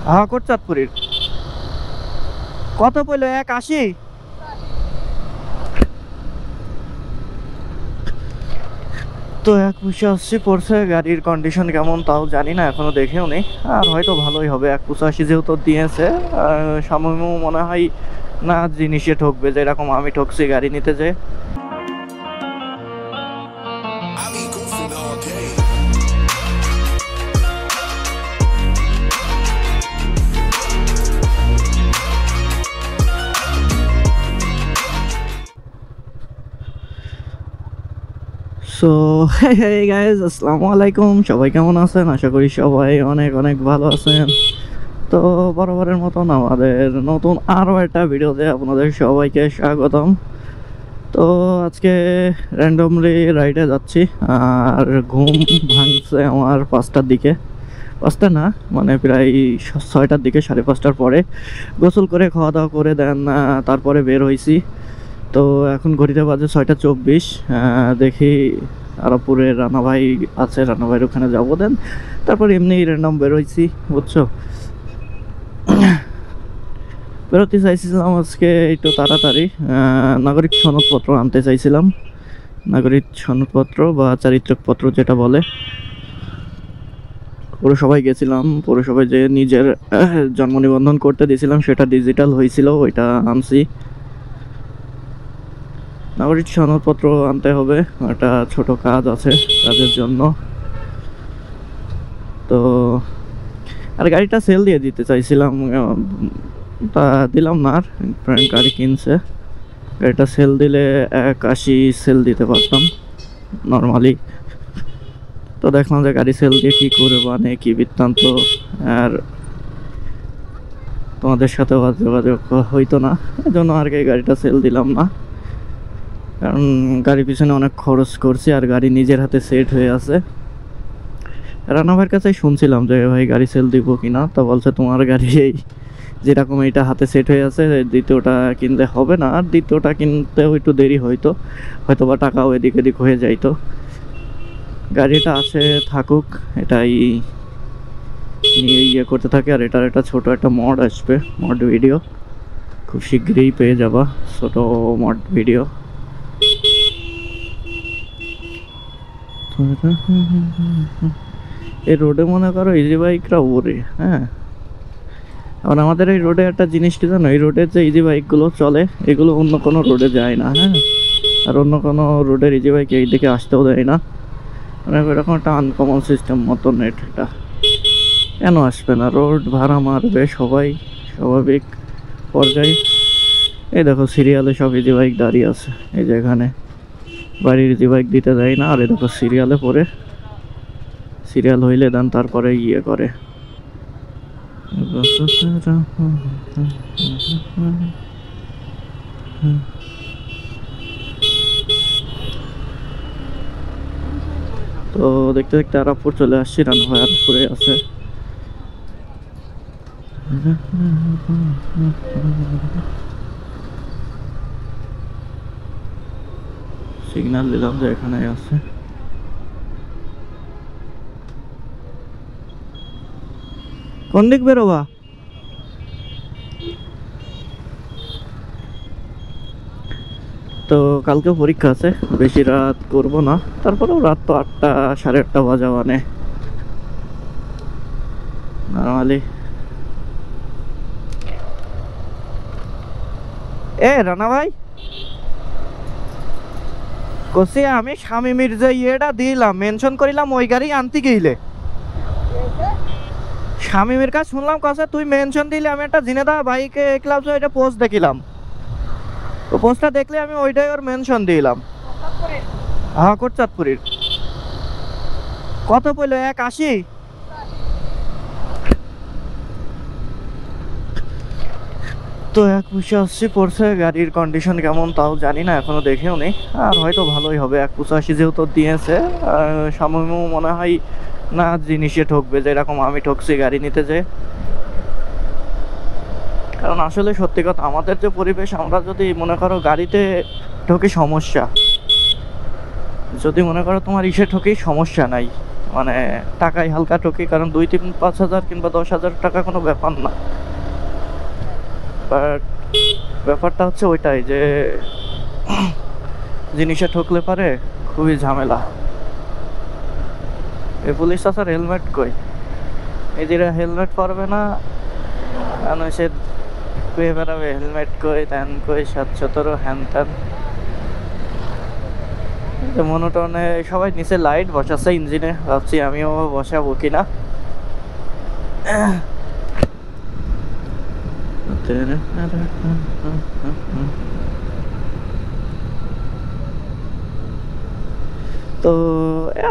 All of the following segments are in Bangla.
হ্যাঁ কোটচাঁদপুরের। কত পড়লো? 180। তো 185 পড়ছে। গাড়ির কন্ডিশন কেমন তাও জানি না, এখনো দেখেও নেই। আর হয়তো ভালোই হবে, 185 যেহেতু দিয়েছে। সামনেও মনে হয় না জিনিসে ঠকবে, যেরকম আমি ঠকছি গাড়ি নিতে যেয়ে। সো হে গাইজ, আসসালামু আলাইকুম। সবাই কেমন আছেন? আশা করি সবাই অনেক অনেক ভালো আছেন। তো বরাবরের মতন আমাদের নতুন আরও একটা ভিডিওতে আপনাদের সবাইকে স্বাগতম। তো আজকে র্যান্ডমলি রাইডে যাচ্ছি, আর ঘুম ভাঙছে আমার 5টার দিকে। 5টা না, মানে প্রায় 6টার দিকে, 5:30টার পরে গোসল করে খাওয়া দাওয়া করে দেন তারপরে বের হয়েছি। তো এখন ঘড়িতে বাজে 6টা 24। দেখি আরাপুরে রানা ভাই আছে, রানা ভাইয়ের ওখানে যাবো। দেন তারপর এমনি র্যান্ডম বেরোইছি, বুঝছো। বেরোতে চাইছিলাম আজকে একটু তাড়াতাড়ি, নাগরিক সনদপত্র আনতে চাইছিলাম। নাগরিক সনদপত্র বা চারিত্রিকপত্র যেটা বলে। পৌরসভায় গেছিলাম, পৌরসভায় যে নিজের জন্ম নিবন্ধন করতে দিয়েছিলাম, সেটা ডিজিটাল হয়েছিল, ওইটা আনছি। নাগরিক সনদপত্র আনতে হবে, একটা ছোট কাজ আছে, কাজের জন্য। তো আর গাড়িটা সেল দিয়ে দিতে চাইছিলাম, তা দিলাম না। আর ফ্রেন্ড গাড়ি কিনছে, গাড়িটা সেল দিলে 180 সেল দিতে পারতাম নর্মালি। তো দেখলাম যে গাড়ি সেল দিয়ে কী করে মানে কি বৃত্তান্ত, আর তোমাদের সাথে যোগাযোগ হইতো না, এই জন্য আর কি গাড়িটা সেল দিলাম না। কারণ গাড়ির পিছনে অনেক খরচ করছি, আর গাড়ি নিজের হাতে সেট হয়ে আছে। রানা ভাইয়ের কাছে শুনছিলাম যে ভাই গাড়ি সেল দিব কিনা, তো বলছে তোমার গাড়ি এই যেরকম এইটা হাতে সেট হয়ে আছে, দ্বিতীয়টা কিনতে হবে না। আর দ্বিতীয়টা কিনতেও একটু দেরি হয়তো বা টাকাও এদিক এদিক হয়ে যাইতো। গাড়িটা আছে থাকুক, এটাই নিয়ে ইয়ে করতে থাকে। আর এটার একটা ছোট একটা মড আসবে, মড ভিডিও খুব শীঘ্রই পেয়ে যাবা, ছোট মড ভিডিও। এই রোডে মনে করো ইজি বাইকরা ওরে, হ্যাঁ। আর আমাদের এই রোডে একটা জিনিস কি জানো, এই রোডে যে ইজি বাইকগুলো চলে, এগুলো অন্য কোনো রোডে যায় না, হ্যাঁ। আর অন্য কোনো রোডের ইজি বাইক এই দিকে আসতেও দেয় না, মানে এরকম একটা আনকমন সিস্টেম মতন এটা। কেন আসবে না? রোড ভাড়া মারবে সবাই, স্বাভাবিক পর্যায়ে। এই দেখো সিরিয়ালে সব ইজি বাইক দাঁড়িয়ে আছে, এই যে এখানে বাড়ির ইজি বাইক দিতে দেয় না। আর এই দেখো সিরিয়ালে পরে, সিরিয়াল হইলে দেন তারপরে ইয়ে করে। তো দেখতে দেখতে আরাপুর চলে আসছি, রানা ভাই আরাপুরে আছে। সিগন্যাল দিলাম যে এখানে আছে। কোন দিক বেরোবা? তো কালকে পরীক্ষা আছে, বেশি রাত করব না। তারপরেও রাত তো 8টা 8:30 বাজা, মানে নর্মালি। রানা ভাই কসি, আমি শামিমির যে ইয়েটা দিলাম, মেনশন করিলাম, ওই গাড়ি আনতে গেলে শামিমের কাছে শুনলাম কসে তুই মেনশন দিলে, আমি একটা জিনেদা বাইকে ক্লাব ওইটা পোস্ট দেখিলাম। তো পোস্টটা দেখলে আমি ওইটাই ওর মেনশন দিলাম। হ্যাঁ কোটচাঁদপুরের। কত পড়লো? 180। তো 185 পড়ছে। গাড়ির কন্ডিশন কেমন তাও জানি না, এখনো দেখেও নেই। আর হয়তো ভালোই হবে, 185 যেহেতু দিয়েছে। সামনেও মনে হয় না জিনিসে ঠকবে, যেরকম আমি ঠকছি গাড়ি নিতে যেয়ে। কারণ আসলে সত্যি কথা, আমাদের যে পরিবেশ, আমরা যদি মনে করো গাড়িতে ঠকি সমস্যা, যদি মনে করো তোমার ইসে ঠকি সমস্যা নাই, মানে টাকায় হালকা টুকি, কারণ 2-3-5 হাজার কিংবা 10,000 টাকা কোনো ব্যাপার না, বাট ব্যাপারটা হচ্ছে ওইটাই যে জিনিসে ঠকলে পারে খুবই ঝামেলা। এই পুলিশ চাচার হেলমেট কই? এদিকে হেলমেট পরবে না, কারণ সে কুয়ে বেড়াবে হেলমেট কই, ত্যান কই, 717 হ্যান ত্যান। মনোটনে সবাই নিচে লাইট বসাচ্ছে ইঞ্জিনে, ভাবছি আমিও বসাবো কিনা। তো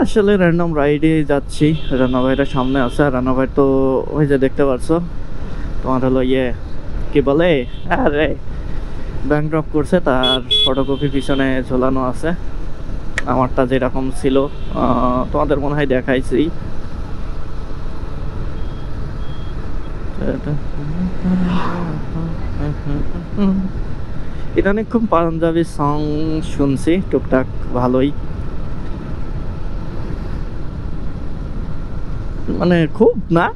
আসলে র্যান্ডম রাইডে যাচ্ছি, রানা ভাইটা সামনে আছে, আর রানা ভাই তো ওই যে দেখতে পারছো তোমার হলো ইয়ে কি বলে, আরে ব্যাংক ড্রপ করছে, তার ফটোকপি পিছনে ঝোলানো আছে। আমারটা যেরকম ছিল তোমাদের মনে হয় দেখাইছি। ইদানিং খুব পাঞ্জাবি সং শুনছি টুকটাক, ভালোই, মানে খুব না,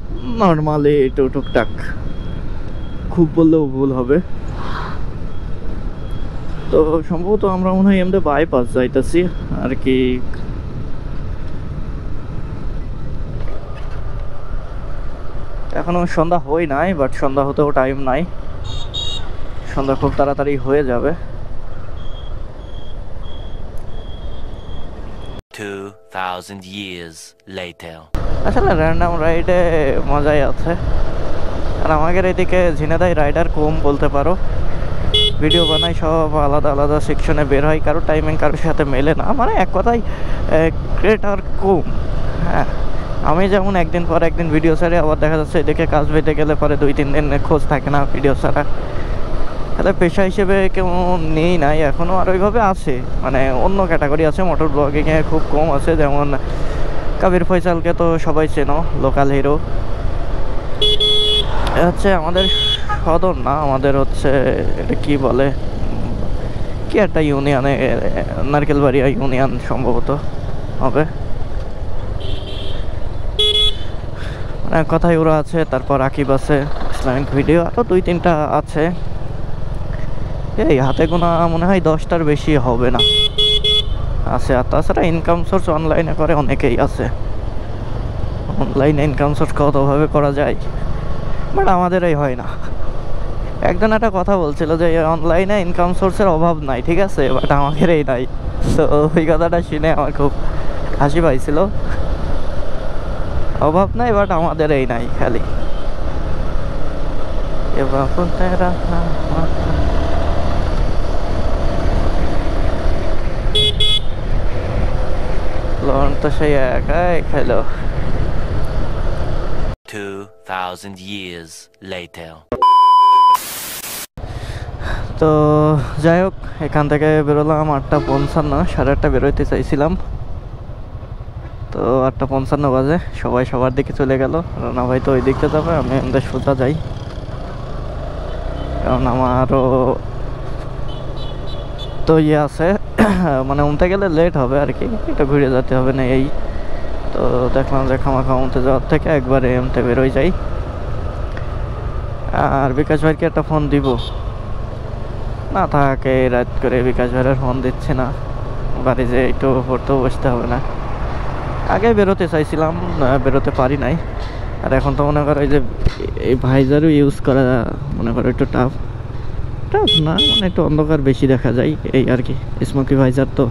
নর্মালি একটু টুকটাক, খুব বললেও ভুল হবে। তো সম্ভবত আমরা মনে হয় এমনি বাইপাস যাইতেছি আর কি। এখনো সন্ধ্যা হই নাই, বাট সন্ধ্যা হতেও টাইম নাই, সন্ধ্যা খুব তাড়াতাড়ি হয়ে যাবে। 2000 years later. আসলে র্যান্ডম রাইডে মজাই আছে, আর আমাদের এদিকে ঝিনাইদহ রাইডার কম বলতে পারো। ভিডিও বানাই সব আলাদা আলাদা সেকশনে বের হয়, কারো টাইমিং কারোর সাথে মেলে না, মানে এক কথায় ক্রিয়েটার কম। হ্যাঁ, আমি যেমন একদিন পর একদিন ভিডিও ছাড়ে, আবার দেখা যাচ্ছে এদিকে কাজ বেঁধে গেলে পরে 2-3 দিন খোঁজ থাকে না ভিডিও ছাড়া। তাহলে পেশা হিসেবে কেউ নেই নাই এখনও, আর ওইভাবে আছে, মানে অন্য ক্যাটাগরি আছে, মোটর ব্লগিংয়ে খুব কম আছে। যেমন কাবির ফয়সালকে তো সবাই চেনো, লোকাল হিরো। হচ্ছে আমাদের সদর না, আমাদের হচ্ছে এটা কি বলে, কি একটা ইউনিয়নে, নারকেলবাড়িয়া ইউনিয়ন সম্ভবত হবে, মানে কথাই ওরা আছে। তারপর আকিব আছে, ইসলামিক ভিডিও, আরও 2-3টা আছে। এই হাতে গোনা মনে হয় 10টার বেশি হবে না আছে। আর তাছাড়া ইনকাম সোর্স অনলাইনে করে অনেকেই আছে। অনলাইনে ইনকাম সোর্স কতভাবে করা যায়, বাট আমাদেরই হয় না। একজন একটা কথা বলছিল যে অনলাইনে ইনকাম সোর্সের অভাব নাই, ঠিক আছে, বাট আমাদেরই নাই। তো ওই কথাটা শুনে আমার খুব হাসি পাইছিল। অভাব নাই, বাট আমাদেরই নাই খালি। এবার লোন তো সেই একাই খাইলো। 2000 years later. তো যাই হোক, এখান থেকে বেরোলাম 8:55, 8:30 বেরোইতে চাইছিলাম। তো 8:55 বাজে, সবাই সবার দিকে চলে গেল। রানা ভাই তো ওই দিকটা যাবে, আমি আমাদের সোজা যাই, কারণ আমারও তো ইয়ে আছে, মানে উমতে গেলে লেট হবে আর কি, একটু ঘুরে যেতে হবে না এই। তো দেখলাম যে খামাখা উমতে যাওয়ার থেকে একবারে এমতে বেরোই যাই। আর বিকাশ ভাইকে একটা ফোন দিব না, থাকে রাত করে বিকাশ ভাইয়ের ফোন দিচ্ছে না, বাড়ি যে একটু পড়তেও বসতে হবে না। আগে বেরোতে চাইছিলাম, বেরোতে পারি নাই। আর এখন তো মনে করো এই যে এই ভাইজারও ইউজ করা মনে করো একটু টাফ না, মানে একটু অন্ধকার বেশি দেখা যায় এই আর কি। স্মোকি ভাইজার তো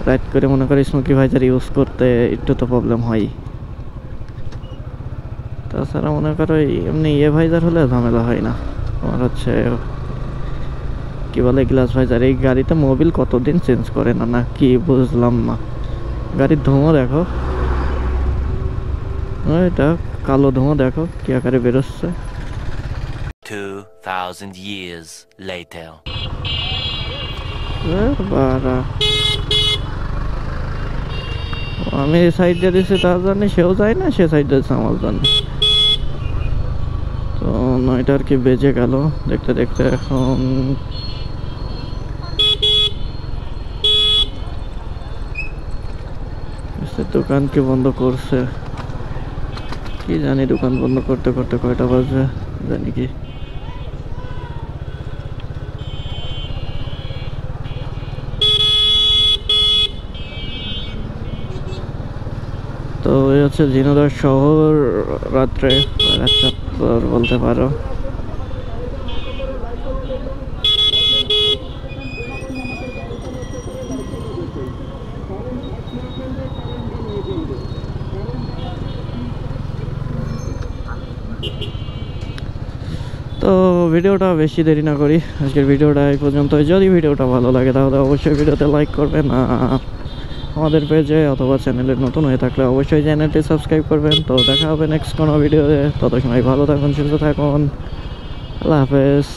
রাইট করে মনে করো স্মোকি ভাইজার ইউজ করতে একটু তো প্রবলেম হয়। তাছাড়া মনে করো এমনি ইয়ে ভাইজার হলে ঝামেলা হয় না। আমার হচ্ছে কি বলে গ্লাস ভাইজার, এই গাড়িতে মোবিল কতদিন চেঞ্জ করে না, না কি বুঝলাম না। গাড়ির ধোঁয়া দেখো, এটা কালো ধোঁয়া দেখো কি আকারে বেরোচ্ছে। 2000 years later. আমি সাইড দিয়ে দিচ্ছি তার জানি, সেও যায় না, সে সাইড দিচ্ছে আমার জানি। তো 9টা আর কি বেজে গেল দেখতে দেখতে। এখন দোকান কি বন্ধ করছে কি জানি, দোকান বন্ধ করতে করতে কয়টা বাজে জানি কি। তো এই হচ্ছে ঝিনাইদহ শহর রাত্রে বলতে পারো। তো ভিডিওটা বেশি দেরি না করি, আজকের ভিডিওটা এই পর্যন্ত। যদি ভিডিওটা ভালো লাগে তাহলে অবশ্যই ভিডিওতে লাইক করবেন, আর আমাদের পেজে অথবা চ্যানেলে নতুন হয়ে থাকলে অবশ্যই চ্যানেলটি সাবস্ক্রাইব করবেন। তো দেখা হবে নেক্সট কোনো ভিডিওতে, তত সময় ভালো থাকুন, সুস্থ থাকুন, আল্লাহ হাফেজ।